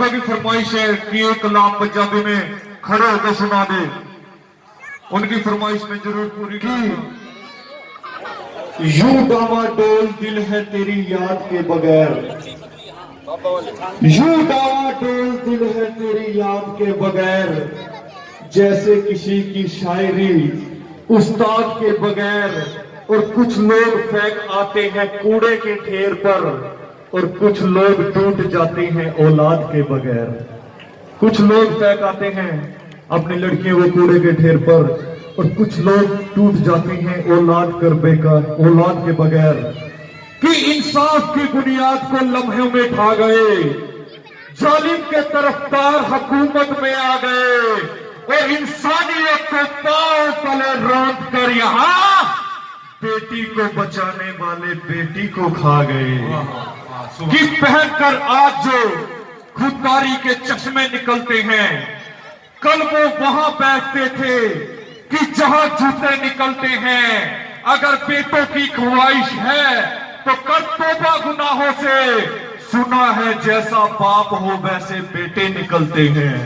दादा की फरमाइश है कि एक कलाम पंजाबी में खड़े होकर सुना दे। उनकी फरमाइश में जरूर पूरी की। यूं डावाडोल दिल है तेरी याद के बगैर, यूं डावाडोल दिल है तेरी याद के बगैर, जैसे किसी की शायरी उस्ताद के बगैर। और कुछ लोग फेंक आते हैं कूड़े के ढेर पर, और कुछ लोग टूट जाते हैं औलाद के बगैर। कुछ लोग फेंक आते हैं अपनी लड़कियों को कूड़े के ढेर पर, और कुछ लोग टूट जाते हैं औलाद कर बेकार, औलाद के बगैर। कि इंसाफ की बुनियाद को लम्हे में ढा गए, जालिम के तरफदार हुकूमत में आ गए, और इंसानियत को पांव तले रौंद कर यहाँ बेटी को बचाने वाले बेटी को खा गए। कि पहनकर आज जो खुददारी के चश्मे निकलते हैं, कल वो वहां बैठते थे कि जहां जूते निकलते हैं। अगर बेटों की ख्वाहिश है तो कर तौबा गुनाहों से, सुना है जैसा बाप हो वैसे बेटे निकलते हैं।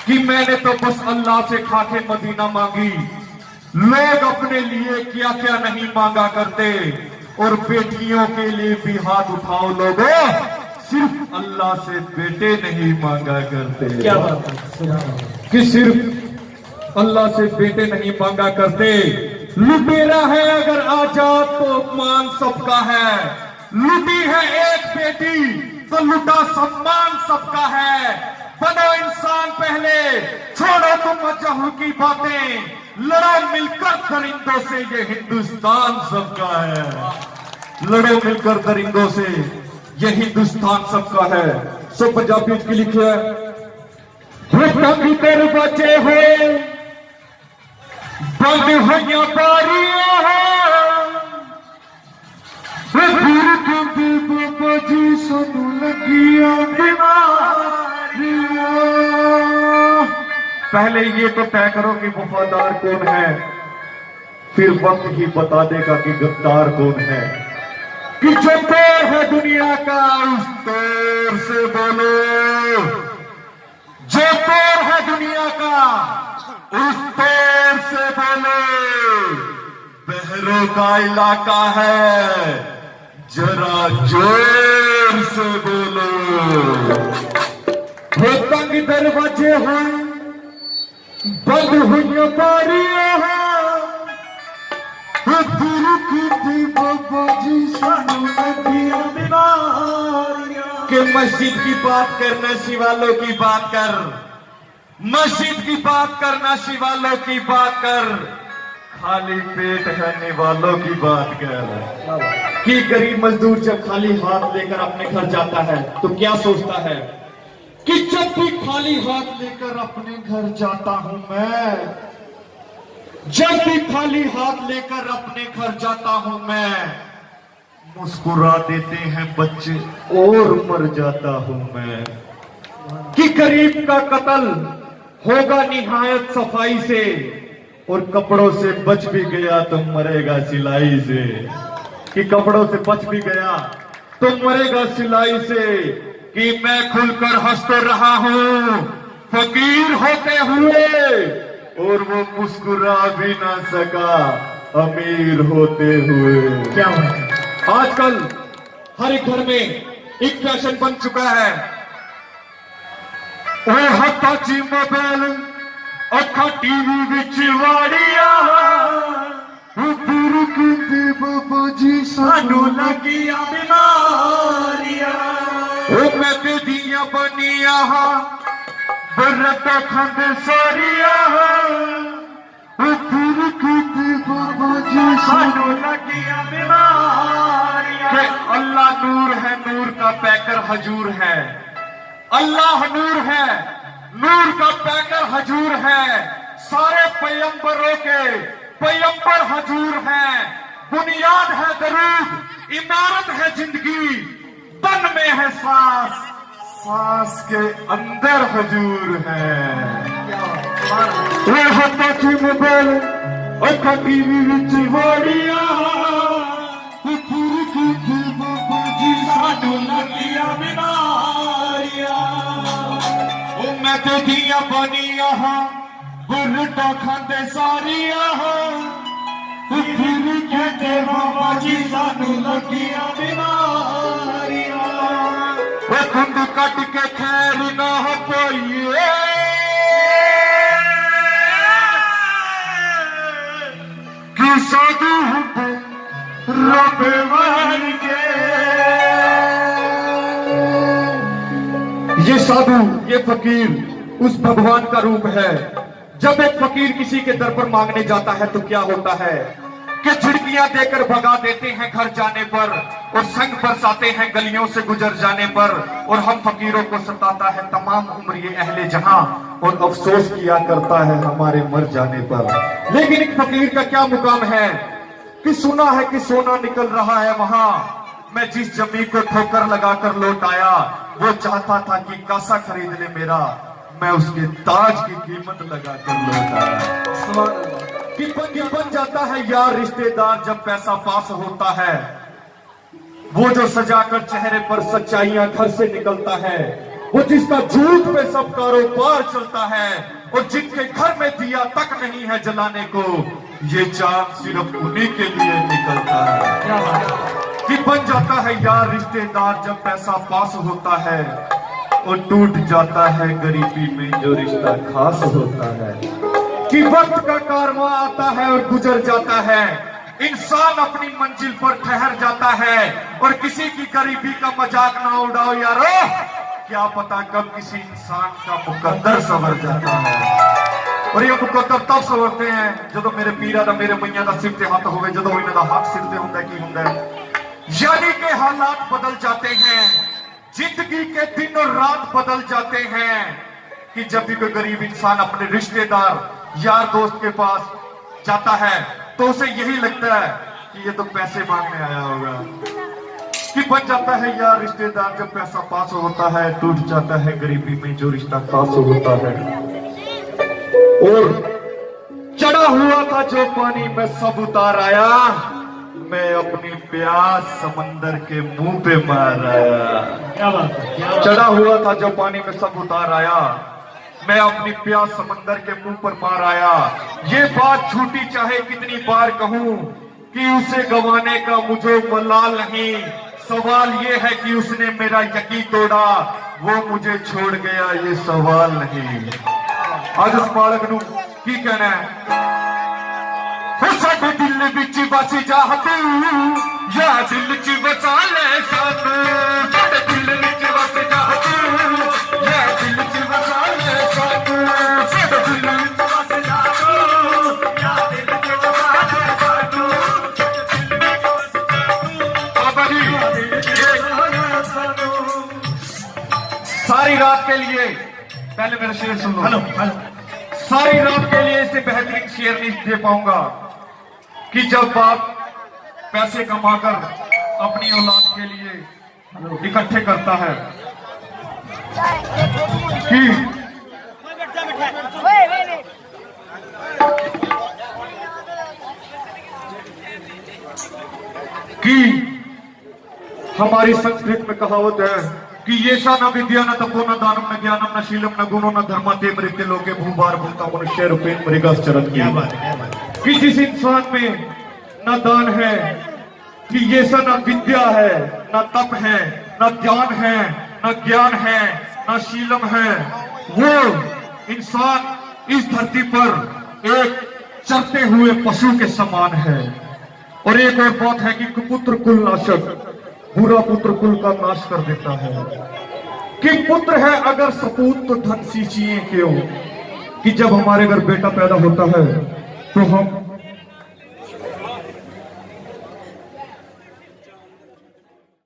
कि मैंने तो बस अल्लाह से खाके मदीना मांगी, लोग अपने लिए क्या क्या नहीं मांगा करते, और बेटियों के लिए भी हाथ उठाओ लोगों, सिर्फ अल्लाह से बेटे नहीं मांगा करते। क्या बात है कि सिर्फ अल्लाह से बेटे नहीं मांगा करते। लुटेरा है अगर आजाद तो मान सबका है, लुटी है एक बेटी तो लुटा सम्मान सबका है। बनो इंसान पहले, छोड़ो तुम मजहब की बातें, लड़ो मिलकर दरिंदों से, ये हिंदुस्तान सबका है। लड़ो मिलकर दरिंदों से, ये हिंदुस्तान सबका है। सो पंजाबी की लिखे है, कर बचे हुए बंद हुई बारियां बाबा जी सानू लगिया बीमारियां। पहले ये तो तय करो कि वफादार कौन है, फिर वक्त ही बता देगा कि गद्दार कौन है। कि जो तोर है दुनिया का उस तोर से बोलो, जो तोर है दुनिया का उस तोर से बोलो। बहरों का इलाका है जरा जोर से बोलो। वो तंग दरवाजे हैं बंद हुई बारियां हैं, बाबा जी सानू लगिया बीमारियां। के मस्जिद की बात करना शिवालों की बात कर, मस्जिद की बात करना शिवालों की बात कर, खाली पेट है निवालों की बात कर। कि गरीब मजदूर जब खाली हाथ लेकर अपने घर जाता है तो क्या सोचता है कि जब भी खाली हाथ लेकर अपने घर जाता हूं मैं, जब भी खाली हाथ लेकर अपने घर जाता हूं मैं, मुस्कुरा देते हैं बच्चे और मर जाता हूं मैं। कि गरीब का कत्ल होगा निहायत सफाई से, और कपड़ों से बच भी गया तो मरेगा सिलाई से। कि कपड़ों से बच भी गया तो मरेगा सिलाई से। कि मैं खुलकर हंस तो रहा हूं फकीर होते हुए, और वो मुस्कुरा भी ना सका अमीर होते हुए। क्या बात है। आजकल हर एक घर में एक फैशन बन चुका है, हत्था ची मोबाइल अखा टीवी विच वाड़िया, बाबा जी सानू लगिया बीमारियां। मैं दिया बनिया बरत खंड सारिया, बाबा जी सानू लगिया बीमारियां। अल्लाह नूर है, नूर का पैकर हजूर है। अल्लाह नूर है, नूर का पैकर हजूर है। सारे पैगंबरों के पैगंबर हजूर है। बुनियाद है दरूद, इमारत है जिंदगी, तन में है सांस, सांस के अंदर हजूर है। मोबाइल अखा टीवी विच वाड़िया, बाबा जी सानू लगिया बीमारियां। मैं ते दिया बनिया बुरटा खाते सारिया फिर कहते बाबा जी सानू लगिया बीमारियां वो खुंड कट के खैर ना हो पाइए कि साधु रब वर के। ये साधु, ये फकीर उस भगवान का रूप है। जब एक फकीर किसी के दर पर मांगने जाता है तो क्या होता है कि झिड़कियां देकर भगा देते हैं घर जाने पर, और संग बरसाते हैं गलियों से गुजर जाने पर, और हम फकीरों को सताता है तमाम उम्र ये अहले जहां, और अफसोस किया करता है हमारे मर जाने पर। लेकिन एक फकीर का क्या मुकाम है कि सुना है कि सोना निकल रहा है वहां। मैं जिस जमी को ठोकर लगाकर लौट आया, वो चाहता था कि कासा खरीद ले मेरा, मैं उसके ताज की कीमत लगाकर लौट आया। कि बन जाता है यार रिश्तेदार जब पैसा पास होता है, वो जो सजाकर चेहरे पर सच्चाइयां घर से निकलता है, वो जिसका झूठ पे सब कारोबार चलता है, और जिनके घर में दिया तक नहीं है जलाने को, ये चांद सिर्फ उन्हीं के लिए निकलता है। कि बन जाता है यार रिश्तेदार जब पैसा पास होता है, और टूट जाता है गरीबी में जो रिश्ता खास होता है। कि वक्त का कारवां आता है और गुजर जाता है, इंसान अपनी मंजिल पर ठहर जाता है, और किसी की गरीबी का मजाक ना उड़ाओ यारो, क्या पता कब किसी इंसान का मुकद्दर संवर जाता है। और ये मुकद्दर तब संवरते हैं जो मेरे पीरा दा मेरे मैया दा सिर ते हाथ होवे, जो इन्हां दा हाथ सिर ते हुंदा की हुंदा। यानी के हालात बदल जाते हैं, जिंदगी के दिन और रात बदल जाते हैं। कि जब भी कोई गरीब इंसान अपने रिश्तेदार यार दोस्त के पास जाता है तो उसे यही लगता है कि ये तो पैसे मांगने आया होगा। कि बन जाता है यार रिश्तेदार जब पैसा पास होता है, टूट जाता है गरीबी में जो रिश्ता खास होता है। और चढ़ा हुआ था जो पानी में सब उतार आया, मैं अपनी प्यास समंदर के मुंह पे मार आया। क्या बात है, चढ़ा हुआ था जो पानी में सब उतार आया, मैं अपनी प्यास समंदर के मुंह पर मार आया। ये बात झूठी चाहे कितनी बार कहूं कि उसे गंवाने का मुझे मलाल नहीं, सवाल ये है कि उसने मेरा यकीन तोड़ा, वो मुझे छोड़ गया, ये सवाल नहीं। आज उस बालक नूं की कहना है, साडे दिल विच बस जा तू, या दिल च बसा ले सानू, साडे दिल विच बस जा तू, या दिल च बसा ले सानू, साडे दिल विच बस जा तू, या दिल च बसा ले सानू, बाबा जी सारी रात के लिए पहले मेरा शेर सुन लो। Hello hello. सारी रात के लिए इसे बेहतरीन शेर नहीं दे पाऊंगा कि जब बाप पैसे कमाकर अपनी औलाद के लिए इकट्ठे करता है कि हमारी संस्कृत में कहावत है कि ये सा न विद्या न तपो न दानम न ज्ञानम न शीलम न गुणो न धर्म ते मृत्य लोके भूभार भूता मनुष्य रूपेण मृगश्चरन्। क्या बात है, क्या बात है। कि जिस इंसान में न दान है, कि ये सा न विद्या है, न तप है, न ध्यान है, न ज्ञान है, न शीलम है, वो इंसान इस धरती पर एक चरते हुए पशु के समान है। और एक और बात है कि कुपुत्र कुल नाशक, बुरा पुत्र कुल का नाश कर देता है। कि पुत्र है अगर सपूत तो धन सींचिए क्यों, कि जब हमारे घर बेटा पैदा होता है तो हम